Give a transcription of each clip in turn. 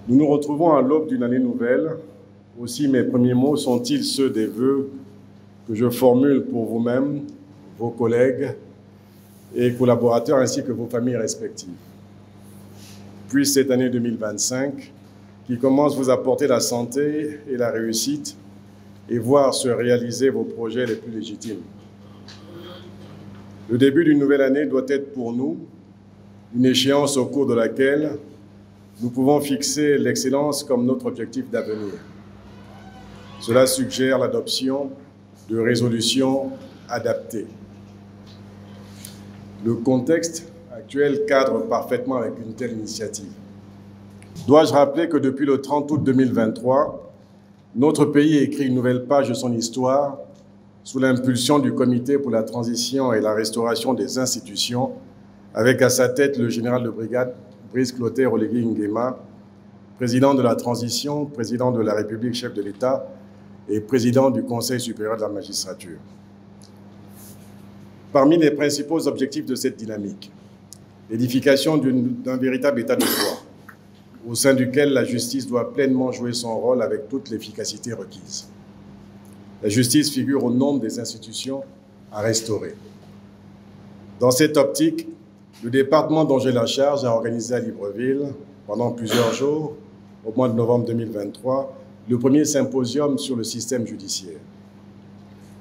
Nous nous retrouvons à l'aube d'une année nouvelle. Aussi, mes premiers mots sont-ils ceux des vœux que je formule pour vous-même, vos collègues et collaborateurs, ainsi que vos familles respectives. Puisse cette année 2025, qui commence, vous apporter la santé et la réussite et voir se réaliser vos projets les plus légitimes. Le début d'une nouvelle année doit être pour nous une échéance au cours de laquelle nous pouvons fixer l'excellence comme notre objectif d'avenir. Cela suggère l'adoption de résolutions adaptées. Le contexte actuel cadre parfaitement avec une telle initiative. Dois-je rappeler que depuis le 30 août 2023, notre pays écrit une nouvelle page de son histoire sous l'impulsion du Comité pour la transition et la restauration des institutions, avec à sa tête le général de brigade Brice Clotaire Oligui Nguema, président de la transition, président de la République, chef de l'État et président du Conseil supérieur de la magistrature. Parmi les principaux objectifs de cette dynamique, l'édification d'un véritable état de droit, au sein duquel la justice doit pleinement jouer son rôle avec toute l'efficacité requise. La justice figure au nombre des institutions à restaurer. Dans cette optique, le département dont j'ai la charge a organisé à Libreville, pendant plusieurs jours, au mois de novembre 2023, le premier symposium sur le système judiciaire.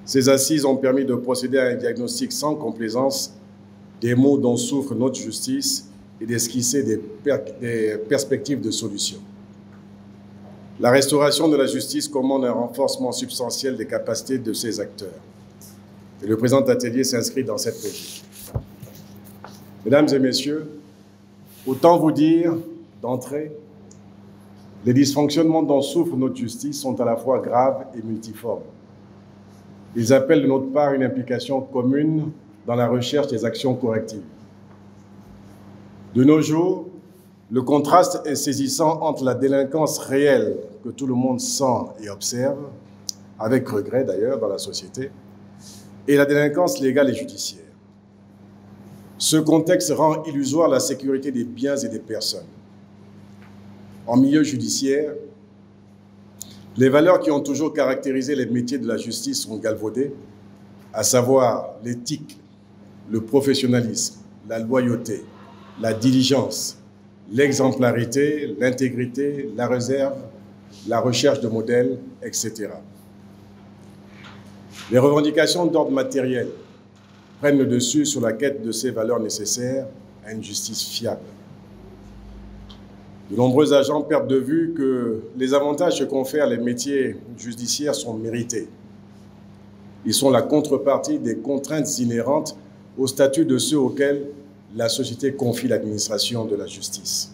Ces assises ont permis de procéder à un diagnostic sans complaisance des maux dont souffre notre justice et d'esquisser des perspectives de solutions. La restauration de la justice commande un renforcement substantiel des capacités de ses acteurs. Et le présent atelier s'inscrit dans cette logique. Mesdames et messieurs, autant vous dire d'entrée, les dysfonctionnements dont souffre notre justice sont à la fois graves et multiformes. Ils appellent de notre part une implication commune dans la recherche des actions correctives. De nos jours, le contraste est saisissant entre la délinquance réelle que tout le monde sent et observe, avec regret d'ailleurs dans la société, et la délinquance légale et judiciaire. Ce contexte rend illusoire la sécurité des biens et des personnes. En milieu judiciaire, les valeurs qui ont toujours caractérisé les métiers de la justice sont galvaudées, à savoir l'éthique, le professionnalisme, la loyauté, la diligence, l'exemplarité, l'intégrité, la réserve, la recherche de modèles, etc. Les revendications d'ordre matériel prennent le dessus sur la quête de ces valeurs nécessaires à une justice fiable. De nombreux agents perdent de vue que les avantages que confèrent les métiers judiciaires sont mérités. Ils sont la contrepartie des contraintes inhérentes au statut de ceux auxquels la société confie l'administration de la justice.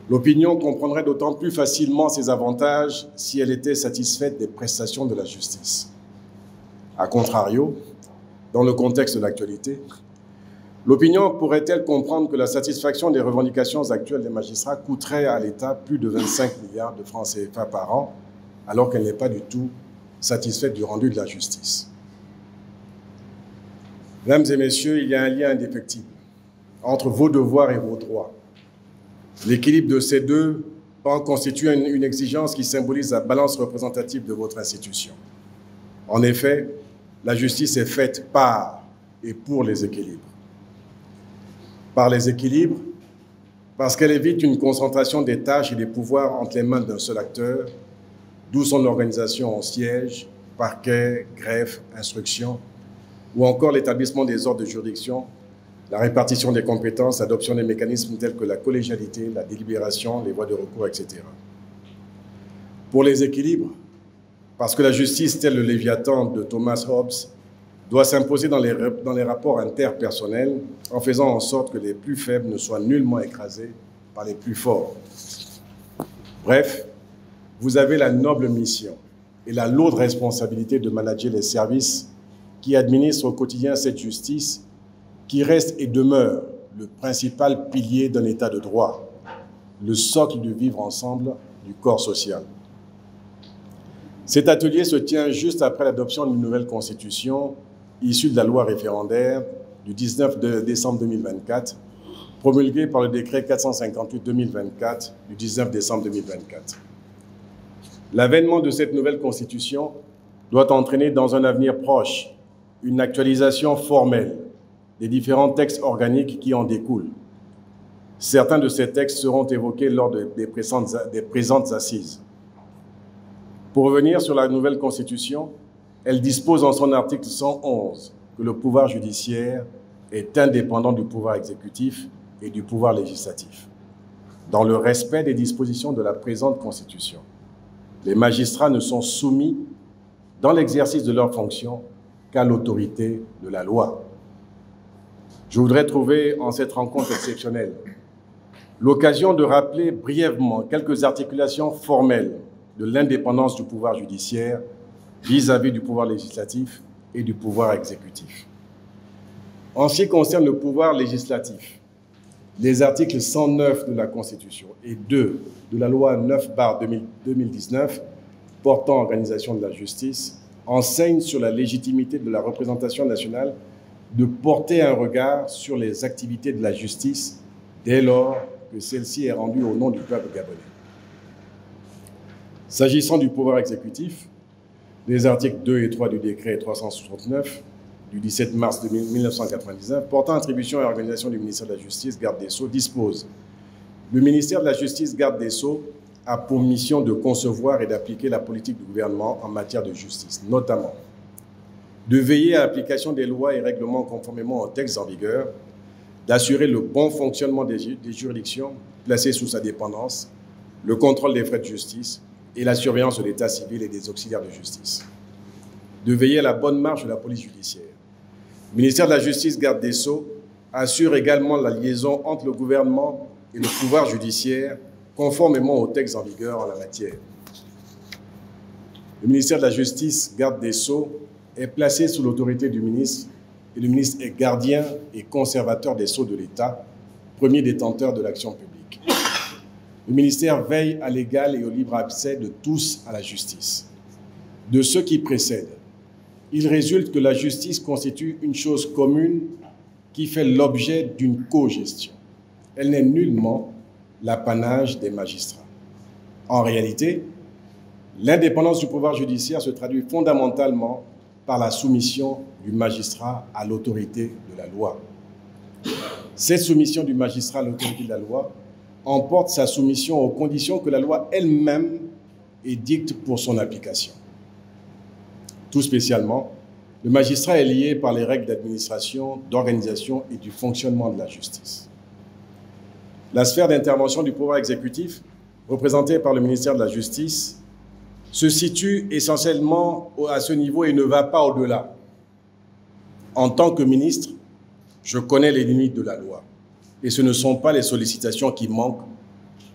L'opinion comprendrait d'autant plus facilement ces avantages si elle était satisfaite des prestations de la justice. A contrario, dans le contexte de l'actualité, l'opinion pourrait-elle comprendre que la satisfaction des revendications actuelles des magistrats coûterait à l'État plus de 25 milliards de francs CFA par an, alors qu'elle n'est pas du tout satisfaite du rendu de la justice. Mesdames et messieurs, il y a un lien indéfectible entre vos devoirs et vos droits. L'équilibre de ces deux pans constitue une exigence qui symbolise la balance représentative de votre institution. En effet, la justice est faite par et pour les équilibres. Par les équilibres, parce qu'elle évite une concentration des tâches et des pouvoirs entre les mains d'un seul acteur, d'où son organisation en siège, parquet, greffe, instruction, ou encore l'établissement des ordres de juridiction, la répartition des compétences, l'adoption des mécanismes tels que la collégialité, la délibération, les voies de recours, etc. Pour les équilibres, parce que la justice, tel le Léviathan de Thomas Hobbes, doit s'imposer dans les rapports interpersonnels en faisant en sorte que les plus faibles ne soient nullement écrasés par les plus forts. Bref, vous avez la noble mission et la lourde responsabilité de manager les services qui administrent au quotidien cette justice qui reste et demeure le principal pilier d'un état de droit, le socle du vivre ensemble du corps social. Cet atelier se tient juste après l'adoption d'une nouvelle constitution issue de la loi référendaire du 19 décembre 2024 promulguée par le décret 458-2024 du 19 décembre 2024. L'avènement de cette nouvelle constitution doit entraîner dans un avenir proche une actualisation formelle des différents textes organiques qui en découlent. Certains de ces textes seront évoqués lors des présentes assises. Pour revenir sur la nouvelle constitution, elle dispose en son article 111 que le pouvoir judiciaire est indépendant du pouvoir exécutif et du pouvoir législatif, dans le respect des dispositions de la présente constitution. Les magistrats ne sont soumis, dans l'exercice de leurs fonctions, qu'à l'autorité de la loi. Je voudrais trouver en cette rencontre exceptionnelle l'occasion de rappeler brièvement quelques articulations formelles de l'indépendance du pouvoir judiciaire vis-à-vis du pouvoir législatif et du pouvoir exécutif. En ce qui concerne le pouvoir législatif, les articles 109 de la Constitution et 2 de la loi 9/2019 portant organisation de la justice enseignent sur la légitimité de la représentation nationale de porter un regard sur les activités de la justice dès lors que celle-ci est rendue au nom du peuple gabonais. S'agissant du pouvoir exécutif, les articles 2 et 3 du décret 369 du 17 mars 1999 portant attribution et organisation du ministère de la Justice, garde des Sceaux, dispose: le ministère de la Justice, garde des Sceaux, a pour mission de concevoir et d'appliquer la politique du gouvernement en matière de justice, notamment de veiller à l'application des lois et règlements conformément aux textes en vigueur, d'assurer le bon fonctionnement des juridictions placées sous sa dépendance, le contrôle des frais de justice et la surveillance de l'état civil et des auxiliaires de justice, de veiller à la bonne marche de la police judiciaire. Le ministère de la Justice, garde des Sceaux, assure également la liaison entre le gouvernement et le pouvoir judiciaire conformément aux textes en vigueur en la matière. Le ministère de la Justice, garde des Sceaux, est placé sous l'autorité du ministre et le ministre est gardien et conservateur des sceaux de l'État, premier détenteur de l'action publique. Le ministère veille à l'égal et au libre accès de tous à la justice. De ceux qui précèdent, il résulte que la justice constitue une chose commune qui fait l'objet d'une co-gestion. Elle n'est nullement l'apanage des magistrats. En réalité, l'indépendance du pouvoir judiciaire se traduit fondamentalement par la soumission du magistrat à l'autorité de la loi. Cette soumission du magistrat à l'autorité de la loi emporte sa soumission aux conditions que la loi elle-même édicte pour son application. Tout spécialement, le magistrat est lié par les règles d'administration, d'organisation et du fonctionnement de la justice. La sphère d'intervention du pouvoir exécutif, représentée par le ministère de la Justice, se situe essentiellement à ce niveau et ne va pas au-delà. En tant que ministre, je connais les limites de la loi et ce ne sont pas les sollicitations qui manquent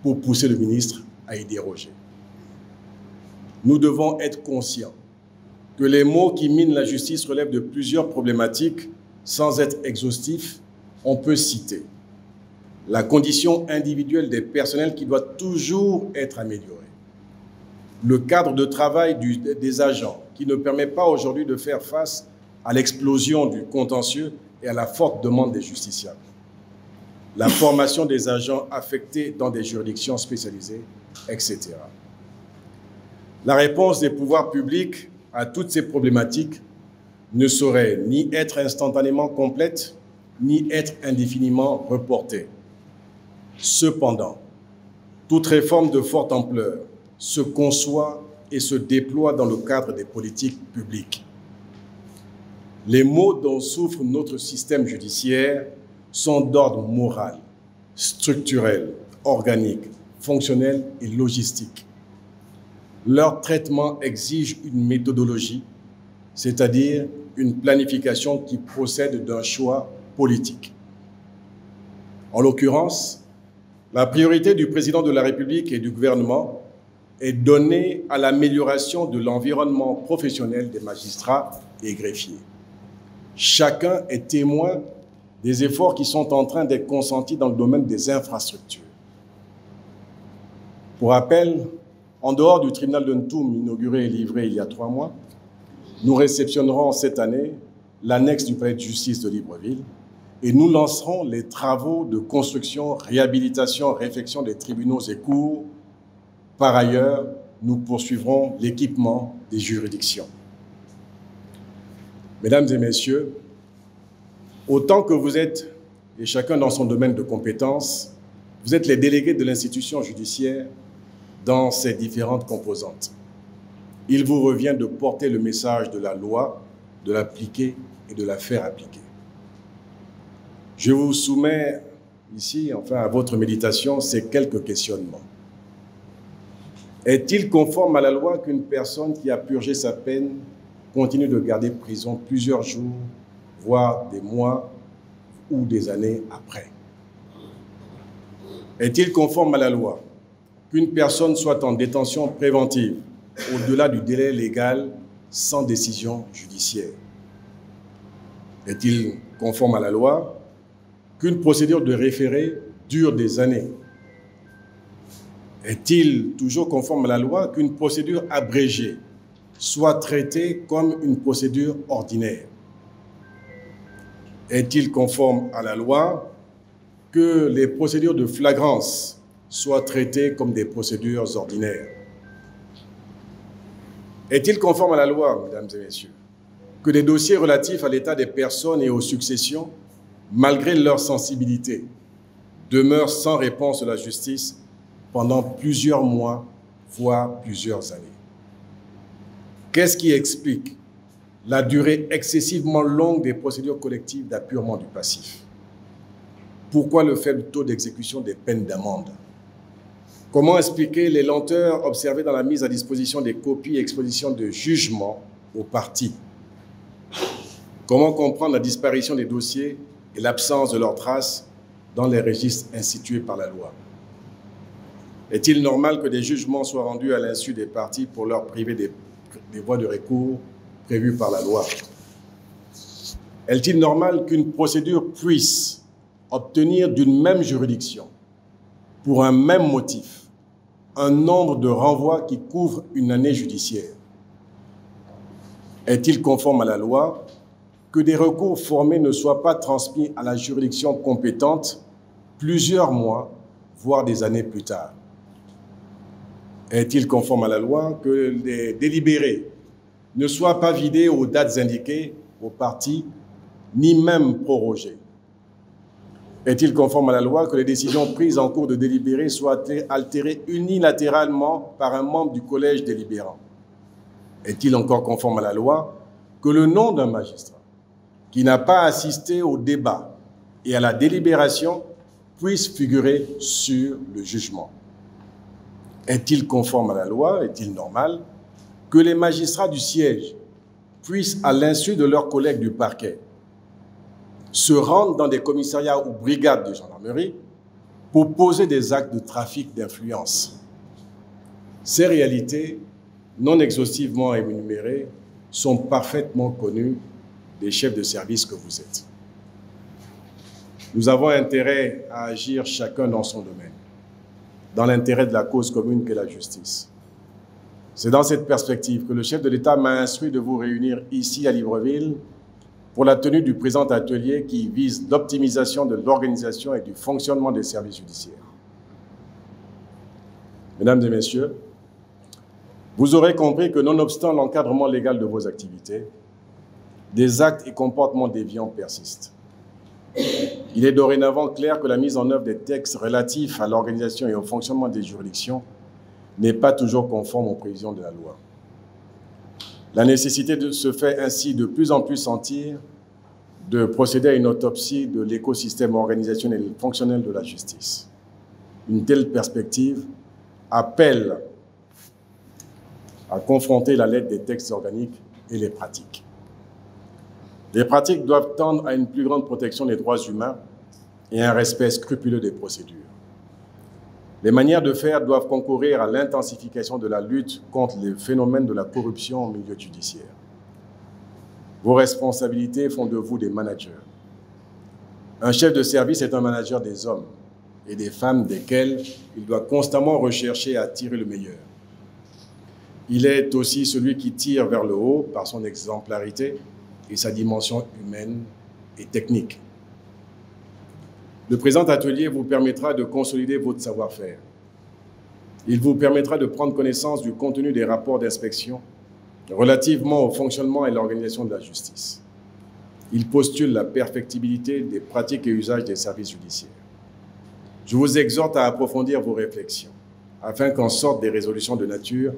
pour pousser le ministre à y déroger. Nous devons être conscients que les maux qui minent la justice relèvent de plusieurs problématiques. Sans être exhaustif, on peut citer la condition individuelle des personnels qui doit toujours être améliorée, le cadre de travail des agents qui ne permet pas aujourd'hui de faire face à l'explosion du contentieux et à la forte demande des justiciables, la formation des agents affectés dans des juridictions spécialisées, etc. La réponse des pouvoirs publics à toutes ces problématiques ne saurait ni être instantanément complète, ni être indéfiniment reportée. Cependant, toute réforme de forte ampleur se conçoit et se déploie dans le cadre des politiques publiques. Les maux dont souffre notre système judiciaire sont d'ordre moral, structurel, organique, fonctionnel et logistique. Leur traitement exige une méthodologie, c'est-à-dire une planification qui procède d'un choix politique. En l'occurrence, la priorité du président de la République et du gouvernement est donnée à l'amélioration de l'environnement professionnel des magistrats et greffiers. Chacun est témoin des efforts qui sont en train d'être consentis dans le domaine des infrastructures. Pour rappel, en dehors du tribunal de Ntoum, inauguré et livré il y a 3 mois, nous réceptionnerons cette année l'annexe du palais de justice de Libreville et nous lancerons les travaux de construction, réhabilitation, réfection des tribunaux et cours. Par ailleurs, nous poursuivrons l'équipement des juridictions. Mesdames et messieurs, autant que vous êtes, et chacun dans son domaine de compétences, vous êtes les délégués de l'institution judiciaire dans ses différentes composantes. Il vous revient de porter le message de la loi, de l'appliquer et de la faire appliquer. Je vous soumets ici, enfin à votre méditation, ces quelques questionnements. Est-il conforme à la loi qu'une personne qui a purgé sa peine continue de garder prison plusieurs jours, voire des mois ou des années après? Est-il conforme à la loi qu'une personne soit en détention préventive au-delà du délai légal sans décision judiciaire? Est-il conforme à la loi qu'une procédure de référé dure des années? Est-il toujours conforme à la loi qu'une procédure abrégée soit traitée comme une procédure ordinaire? Est-il conforme à la loi que les procédures de flagrance soient traitées comme des procédures ordinaires? Est-il conforme à la loi, mesdames et messieurs, que des dossiers relatifs à l'état des personnes et aux successions, malgré leur sensibilité, demeurent sans réponse de la justice pendant plusieurs mois, voire plusieurs années? Qu'est-ce qui explique la durée excessivement longue des procédures collectives d'appurement du passif? Pourquoi le faible taux d'exécution des peines d'amende? Comment expliquer les lenteurs observées dans la mise à disposition des copies et expositions de jugements aux parties? Comment comprendre la disparition des dossiers et l'absence de leurs traces dans les registres institués par la loi? Est-il normal que des jugements soient rendus à l'insu des parties pour leur priver des voies de recours prévues par la loi? Est-il normal qu'une procédure puisse obtenir d'une même juridiction, pour un même motif, un nombre de renvois qui couvre une année judiciaire? Est-il conforme à la loi que des recours formés ne soient pas transmis à la juridiction compétente plusieurs mois, voire des années plus tard? Est-il conforme à la loi que les délibérés ne soient pas vidés aux dates indiquées aux parties, ni même prorogés? Est-il conforme à la loi que les décisions prises en cours de délibéré soient altérées unilatéralement par un membre du collège délibérant? Est-il encore conforme à la loi que le nom d'un magistrat qui n'a pas assisté au débat et à la délibération puisse figurer sur le jugement? Est-il conforme à la loi, est-il normal que les magistrats du siège puissent, à l'insu de leurs collègues du parquet, se rendre dans des commissariats ou brigades de gendarmerie pour poser des actes de trafic d'influence? Ces réalités, non exhaustivement énumérées, sont parfaitement connues des chefs de service que vous êtes. Nous avons intérêt à agir chacun dans son domaine, dans l'intérêt de la cause commune qu'est la justice. C'est dans cette perspective que le chef de l'État m'a instruit de vous réunir ici à Libreville pour la tenue du présent atelier qui vise l'optimisation de l'organisation et du fonctionnement des services judiciaires. Mesdames et messieurs, vous aurez compris que nonobstant l'encadrement légal de vos activités, des actes et comportements déviants persistent. Il est dorénavant clair que la mise en œuvre des textes relatifs à l'organisation et au fonctionnement des juridictions n'est pas toujours conforme aux prévisions de la loi. La nécessité se fait ainsi de plus en plus sentir de procéder à une autopsie de l'écosystème organisationnel et fonctionnel de la justice. Une telle perspective appelle à confronter la lettre des textes organiques et les pratiques. Les pratiques doivent tendre à une plus grande protection des droits humains et un respect scrupuleux des procédures. Les manières de faire doivent concourir à l'intensification de la lutte contre les phénomènes de la corruption au milieu judiciaire. Vos responsabilités font de vous des managers. Un chef de service est un manager des hommes et des femmes desquels il doit constamment rechercher à tirer le meilleur. Il est aussi celui qui tire vers le haut par son exemplarité et sa dimension humaine et technique. Le présent atelier vous permettra de consolider votre savoir-faire. Il vous permettra de prendre connaissance du contenu des rapports d'inspection relativement au fonctionnement et l'organisation de la justice. Il postule la perfectibilité des pratiques et usages des services judiciaires. Je vous exhorte à approfondir vos réflexions afin qu'en sortent des résolutions de nature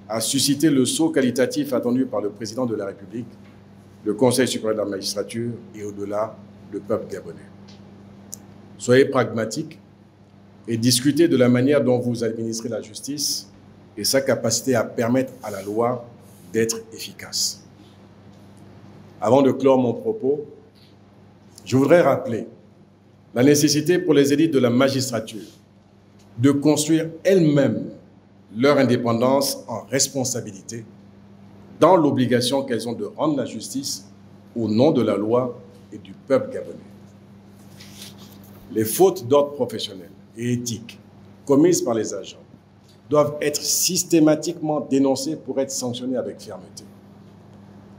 à susciter le saut qualitatif attendu par le président de la République, le Conseil supérieur de la magistrature et au-delà, le peuple gabonais. Soyez pragmatiques et discutez de la manière dont vous administrez la justice et sa capacité à permettre à la loi d'être efficace. Avant de clore mon propos, je voudrais rappeler la nécessité pour les élites de la magistrature de construire elles-mêmes leur indépendance en responsabilité dans l'obligation qu'elles ont de rendre la justice au nom de la loi et du peuple gabonais. Les fautes d'ordre professionnel et éthique commises par les agents doivent être systématiquement dénoncées pour être sanctionnées avec fermeté.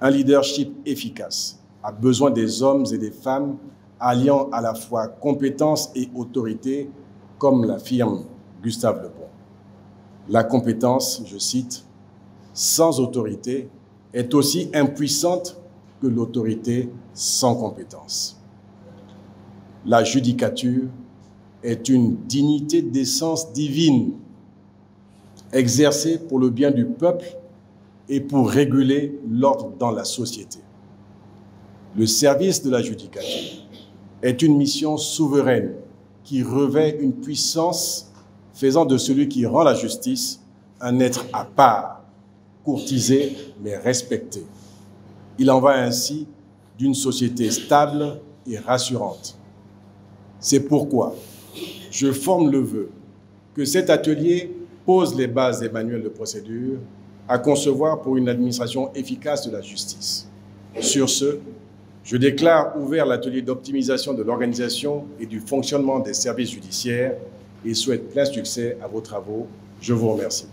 Un leadership efficace a besoin des hommes et des femmes alliant à la fois compétence et autorité, comme l'affirme Gustave Le Bon. La compétence, je cite, « sans autorité est aussi impuissante que l'autorité sans compétence ». La judicature est une dignité d'essence divine, exercée pour le bien du peuple et pour réguler l'ordre dans la société. Le service de la judicature est une mission souveraine qui revêt une puissance faisant de celui qui rend la justice un être à part, courtisé mais respecté. Il en va ainsi d'une société stable et rassurante. C'est pourquoi je forme le vœu que cet atelier pose les bases des manuels de procédure à concevoir pour une administration efficace de la justice. Sur ce, je déclare ouvert l'atelier d'optimisation de l'organisation et du fonctionnement des services judiciaires et souhaite plein succès à vos travaux. Je vous remercie.